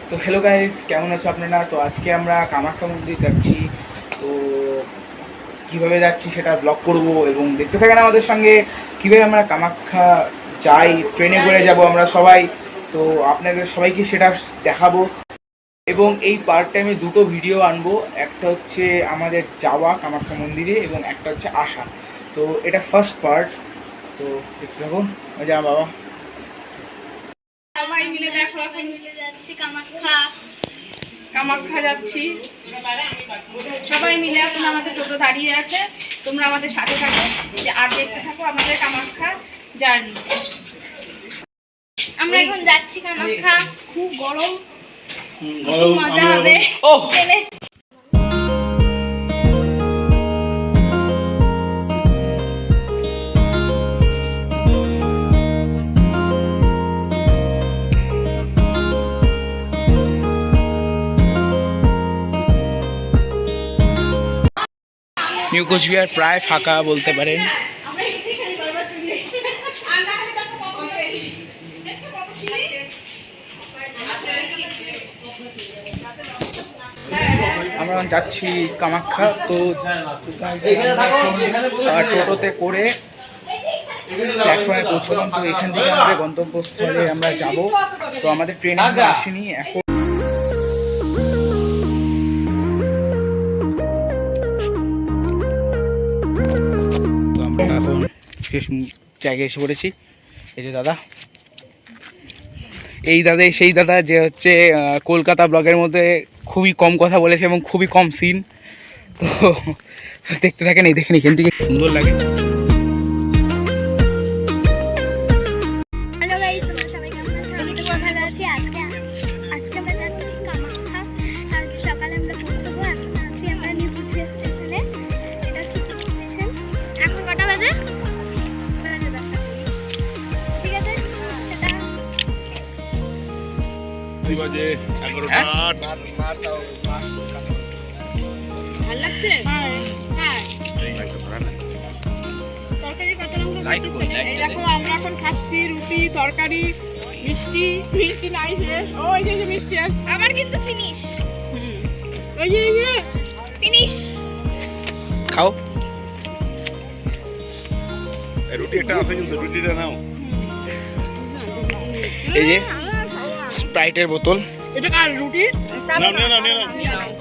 তো hello guys, কেমন আছো আপনারা? তো আজকে আমরা কামাখ্যা মন্দির যাচ্ছি। তো কীভাবে যাচ্ছি সেটা ব্লগ করব এবং দেখতে থাকেন আমাদের সঙ্গে কীভাবে আমরা কামাখ্যা যাই। ট্রেনে করে যাব আমরা সবাই। তো আপনাদের সবাইকে সেটা দেখাবো এবং এই পার্ট টাইমে দুটো ভিডিও আনবো। একটা হচ্ছে আমাদের যাওয়া কামাখ্যা মন্দিরে এবং একটা হচ্ছে আসা। তো এটা ফার্স্ট পার্ট। তো দেখতে থাকুন। যা বাবা, সবাই মিলে দেখো এখন যাচ্ছি কামাখ্যা যাচ্ছি সবাই মিলে। এখন আমাদের টোটো দাঁড়িয়ে আছে, তোমরা আমাদের সাথে থাকো আর দেখতে থাকো আমাদের কামাখ্যা জার্নি। আমরা এখন যাচ্ছি কামাখ্যা। খুব গরম, মজা হবে। নিউ কোচবিহার প্রায় ফাঁকা বলতে পারেন। আমরা যাচ্ছি কামাখ্যা। তো টোটোতে করে প্ল্যাটফর্মে পৌঁছলাম। তো এখান থেকে আমাদের গন্তব্যস্থলে আমরা যাব। তো আমাদের ট্রেন আমরা আসেনি এখন। তো আমরা এখন জায়গায় এসে পড়েছি। এই যে দাদা, এই দাদাই সেই দাদা যে হচ্ছে কলকাতা ব্লগের মধ্যে খুবই কম কথা বলেছে এবং খুবই কম সিন। তো দেখতে থাকেন। এই দেখেন এখান থেকে সুন্দর লাগে। হ্যালো গাইস, তোমরা সবাই কেমন আছো? আমি তো ভালো আছি। আজকে আমরা যাচ্ছি কামাখ্যা। কালকে সকালে আমরা পৌঁছবো। এখন আছি আমরা নিউ কোচবিহার স্টেশনে। এটা হচ্ছে স্টেশন। এখন কটা বাজে? ঠিক আছে, সেটা ভালো লাগছে। তরকারি কত রকম? এই দেখো আমরা এখন খাচ্ছি রুটি, তরকারি, মিষ্টি। মিষ্টি নাই শেষ। ওই যে মিষ্টি আছে আবার কিন্তু ফিনিশ। ওই যে ফিনিশ খাও। রুটি একটা আছে কিন্তু রুটিটা নাও। এই যে স্প্রাইটের বোতল। এটা কার রুটি? নাও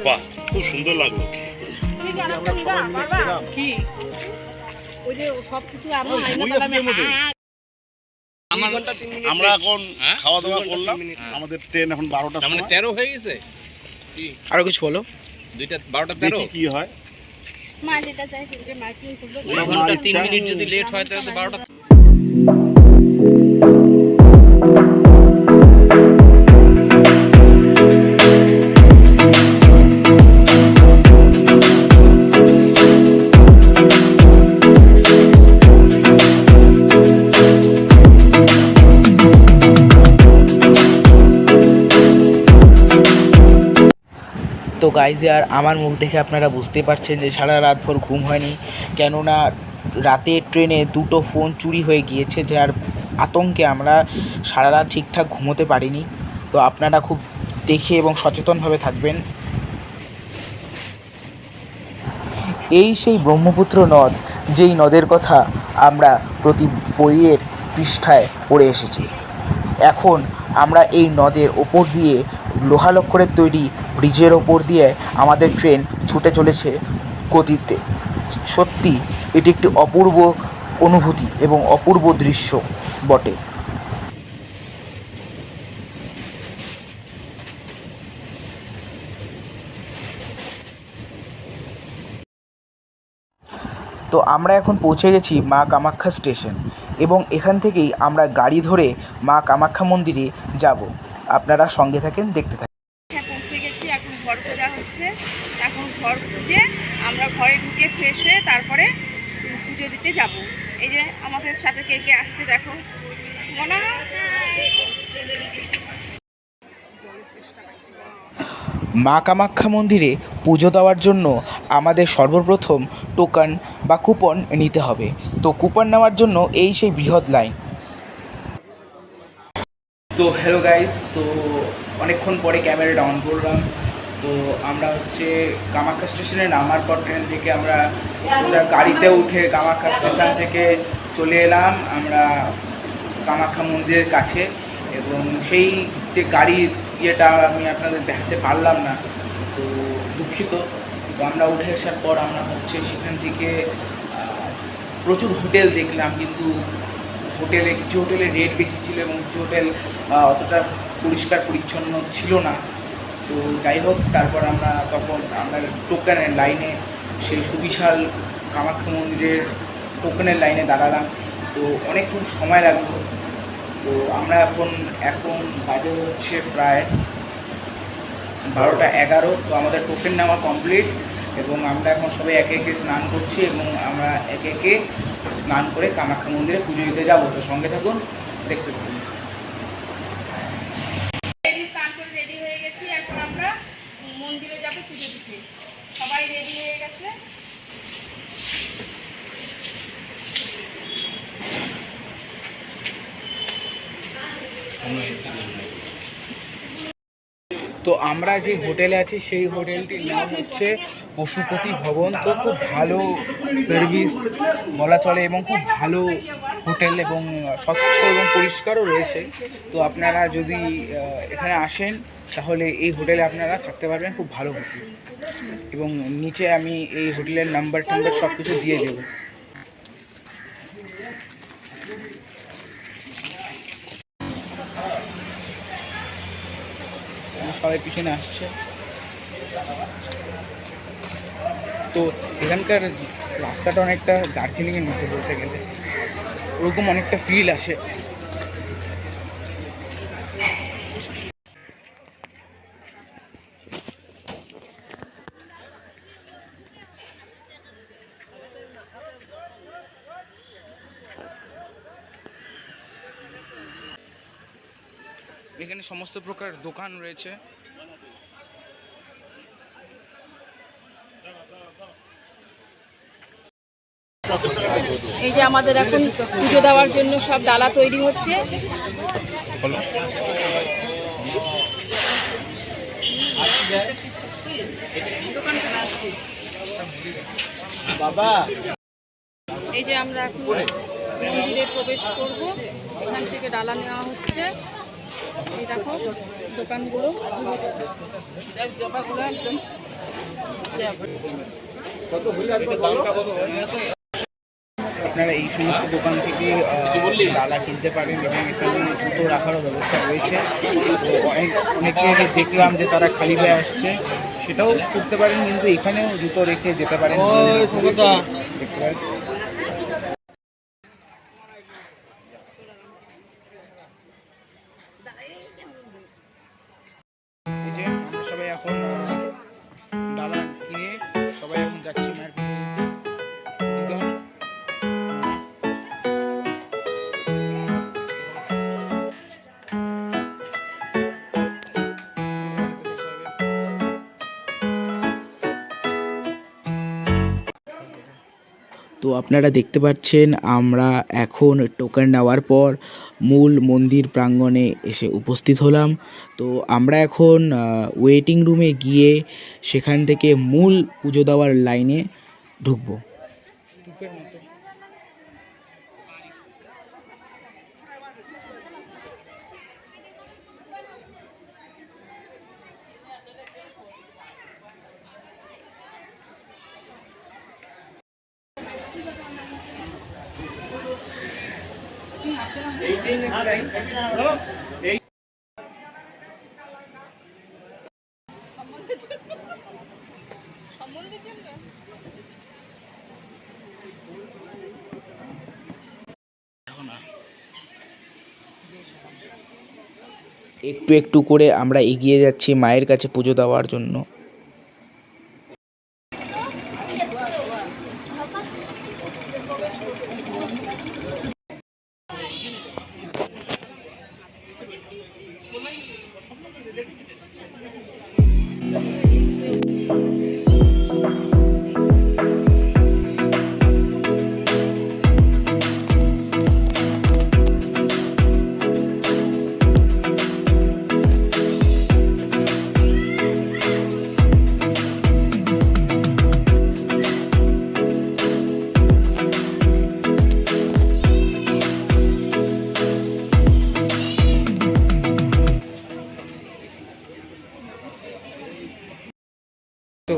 বাহ, খুব সুন্দর লাগলো। কি ওই যে সব কিছু আমরা এখন খাওয়া দাওয়া করলাম। আমাদের ট্রেন এখন 12টার সময়। 13 হয়ে গেছে। আরো কিছু বলো। দুইটা 12টা 13 কি হয়? মা যেটা চাইছে। 3 মিনিট যদি লেট হয় তাহলে 12টা। তো গাইজ, আর আমার মুখ দেখে আপনারা বুঝতে পারছেন যে সারা রাত ভোর ঘুম হয়নি। কেননা রাতের ট্রেনে দুটো ফোন চুরি হয়ে গিয়েছে, যার আতঙ্কে আমরা সারা রাত ঠিকঠাক ঘুমোতে পারিনি। তো আপনারা খুব দেখে এবং সচেতনভাবে থাকবেন। এই সেই ব্রহ্মপুত্র নদ, যেই নদের কথা আমরা প্রতি বইয়ের পৃষ্ঠায় পড়ে এসেছি। এখন আমরা এই নদের ওপর দিয়ে লোহালক্করের তৈরি ব্রিজের ওপর দিয়ে আমাদের ট্রেন ছুটে চলেছে গতিতে। সত্যি এটি একটি অপূর্ব অনুভূতি এবং অপূর্ব দৃশ্য বটে। তো আমরা এখন পৌঁছে গেছি মা কামাখ্যা স্টেশন এবং এখান থেকেই আমরা গাড়ি ধরে মা কামাখ্যা মন্দিরে যাব। আপনারা সঙ্গে থাকেন, দেখতে থাকেন। পৌঁছে গেছি, এখন ঘর খোঁজা হচ্ছে। এখন ঘর খুঁজে আমরা ঘরে ঢুকে ফ্রেশ হয়ে তারপরে পুজো দিতে যাব। এই যে আমাদের সাথে কে কে আসছে দেখো। মনা মা কামাখ্যা মন্দিরে পুজো দেওয়ার জন্য আমাদের সর্বপ্রথম টোকন বা কুপন নিতে হবে। তো কুপন নেওয়ার জন্য এই সেই বৃহৎ লাইন। তো হ্যালো গাইস, তো অনেকক্ষণ পরে ক্যামেরাটা অন করলাম। তো আমরা হচ্ছে কামাখ্যা স্টেশনে নামার পর ট্রেন থেকে আমরা সোজা গাড়িতে উঠে কামাখ্যা স্টেশন থেকে চলে এলাম আমরা কামাখ্যা মন্দিরের কাছে। এবং সেই যে গাড়ির ইয়েটা আমি আপনাদের দেখাতে পারলাম না, তো দুঃখিত। তো আমরা উঠে আসার পর আমরা হচ্ছে সেখান থেকে প্রচুর হোটেল দেখলাম, কিন্তু কিছু হোটেলে রেট বেশি ছিল এবং কিছু হোটেল অতটা পরিষ্কার পরিচ্ছন্ন ছিল না। তো যাই হোক, তারপর আমরা টোকেনের লাইনে, সেই সুবিশাল কামাখ্যা মন্দিরের টোকেনের লাইনে দাঁড়ালাম। তো অনেকক্ষণ সময় লাগলো। তো আমরা এখন বাজে হচ্ছে প্রায় 12:11। তো আমাদের টোকেন নেওয়া কমপ্লিট এবং আমরা এখন সবাই একে একে স্নান করছি এবং আমরা একে একে স্নান করে কামাখ্যা মন্দিরে পুজো দিতে যাবো। তো সঙ্গে থাকুন, দেখতে থাকুন। স্নান করে রেডি হয়ে গেছি, এখন আমরা মন্দিরে যাবো পুজো দিতে। সবাই রেডি হয়ে গেছে। তো আমরা যে হোটেলে আছি সেই হোটেলটির নাম হচ্ছে পশুপতি ভবন। তো খুব ভালো সার্ভিস বলা চলে এবং খুব ভালো হোটেল এবং স্বচ্ছ এবং পরিষ্কারও রয়েছে। তো আপনারা যদি এখানে আসেন তাহলে এই হোটেলে আপনারা থাকতে পারবেন, খুব ভালো হোটেল। এবং নিচে আমি এই হোটেলের নাম্বার সব কিছু দিয়ে দেবো। সবাই পিছনে আসছে। তো এখানকার রাস্তাটা অনেকটা দার্জিলিংয়ের মতো বলতে গেলে, ওরকম অনেকটা ফিল আসে। এখানে সমস্ত প্রকার দোকান রয়েছে। এই যে আমাদের এখন পুজো দেওয়ার জন্য সব ডালা তৈরি হচ্ছে। এই যে আমরা এখন মন্দিরে প্রবেশ করব, এখান থেকে ডালা নেওয়া হচ্ছে। এই দেখো দোকানগুলো, আপনারা এই সমস্ত দোকান থেকে ডালা কিনতে পারেন এবং এখানে জুতো রাখারও ব্যবস্থা রয়েছে। তো অনেকে দেখলাম যে তারা খালি হয়ে আসছে, সেটাও করতে পারেন, কিন্তু এখানেও জুতো রেখে যেতে পারেন, দেখতে পারেন। এই যে আমরা সবাই এখন ডালা কিনে সবাই এখন যাচ্ছি মায়ের পুজো দিতে। তো আপনারা দেখতে পাচ্ছেন আমরা এখন টোকেন নেওয়ার পর মূল মন্দির প্রাঙ্গণে এসে উপস্থিত হলাম। তো আমরা এখন ওয়েটিং রুমে গিয়ে সেখান থেকে মূল পুজো দেওয়ার লাইনে ঢুকবো। একটু একটু করে আমরা এগিয়ে যাচ্ছি মায়ের কাছে পুজো দেওয়ার জন্য।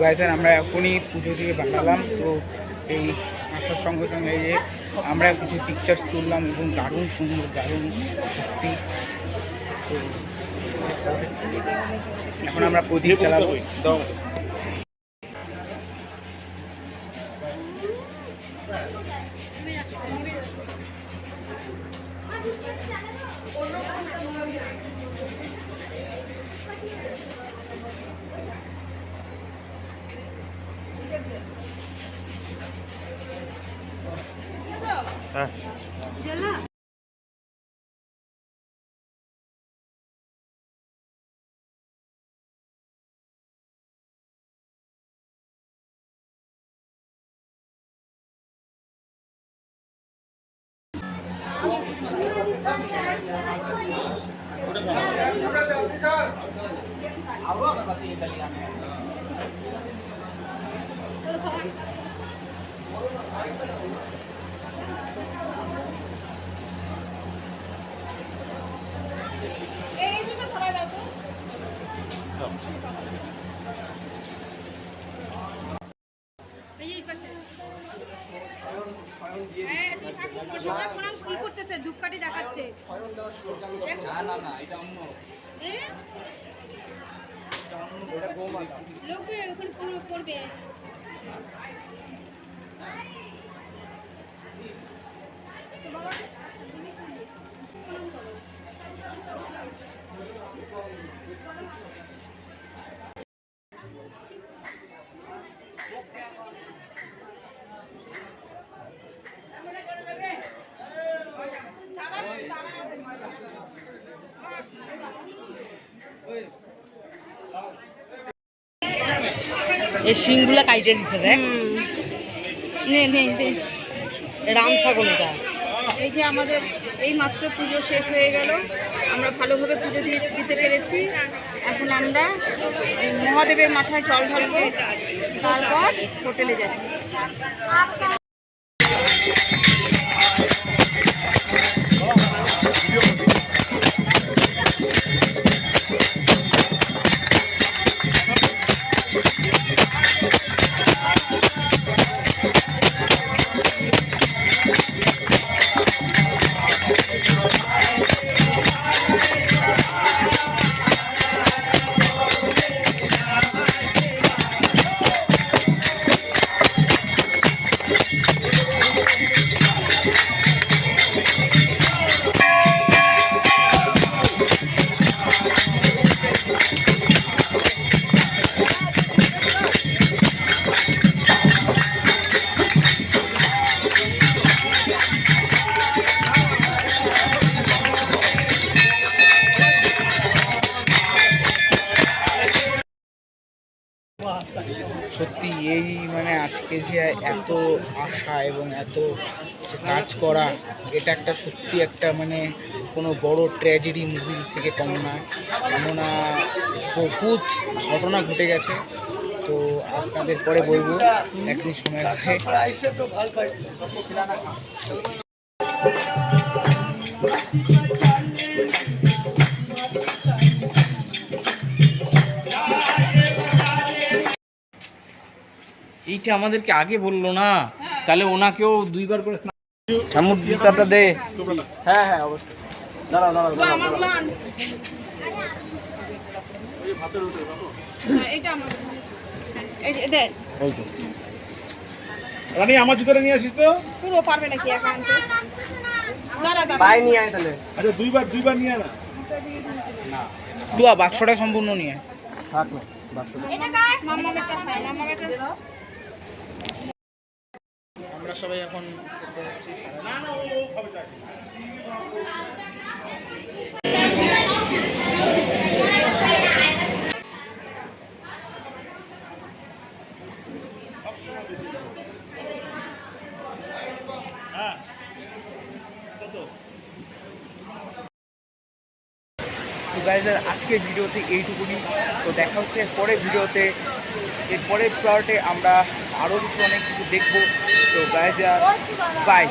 গাইজ আমরা এখনই পুজো দিয়ে বানালাম। তো এই আসার সঙ্গে সঙ্গে এই যে আমরা কিছু পিকচার্স তুললাম এবং দারুণ সুন্দর, দারুণ সত্যি। তো এখন আমরা প্রদীপ চালাবো। কি করতেছে? ধূপকাঠি দেখাচ্ছে। লোকে ওখানে পুরো করবে। এই শিংগুলা কাইটে দিছে দেখ। নে নে নে, রাম ছাগল এটা। এই যে আমাদের এই মাত্র পুজো শেষ হয়ে গেল, আমরা ভালোভাবে পুজো দিতে পেরেছি। এখন আমরা মহাদেবের মাথায় জল ঢালবো, তারপর হোটেলে যাব। সত্যি এই মানে আজকে যে এত আশা এবং এত কাজ করা, এটা একটা সত্যি একটা মানে কোনো বড় ট্র্যাজেডি মুভি থেকে কম নয়। কেননা বহুত ঘটনা ঘটে গেছে। তো আপনাদের পরে বলবো একদিন সময় করে। এইটা আমাদেরকে আগে বললো না, তাহলে ওনাকেও দুইবার করে ঠামুর জুতাটা দে। হ্যাঁ হ্যাঁ অবশ্যই। দাঁড়াও দাঁড়াও দাঁড়াও। এই যে দে, রানী আমার জুতোটা নিয়ে আসিস তো। পুরো পারবে নাকি একা আনতে? দাঁড়া দাঁড়া, পায়ে নিয়ে আয় তাহলে। আচ্ছা দুইবার নিয়ে না। দুয়া বাক্সটা সম্পূর্ণ নিয়ে আয়। থাক না বাক্সটা। মাম্মা বেটা, হ্যাঁ মাম্মা বেটা। আমরা সবাই এখন খেতে আসছি সারা। না না ও খাবে চাই। হ্যাঁ কত? তো গাইজ আজকের ভিডিওতে এইটুকুনি। তো দেখা হচ্ছে পরের ভিডিওতে। এর পরের পার্টে আমরা আরও কিছু অনেক কিছু দেখবো। তো গাইজ বাই।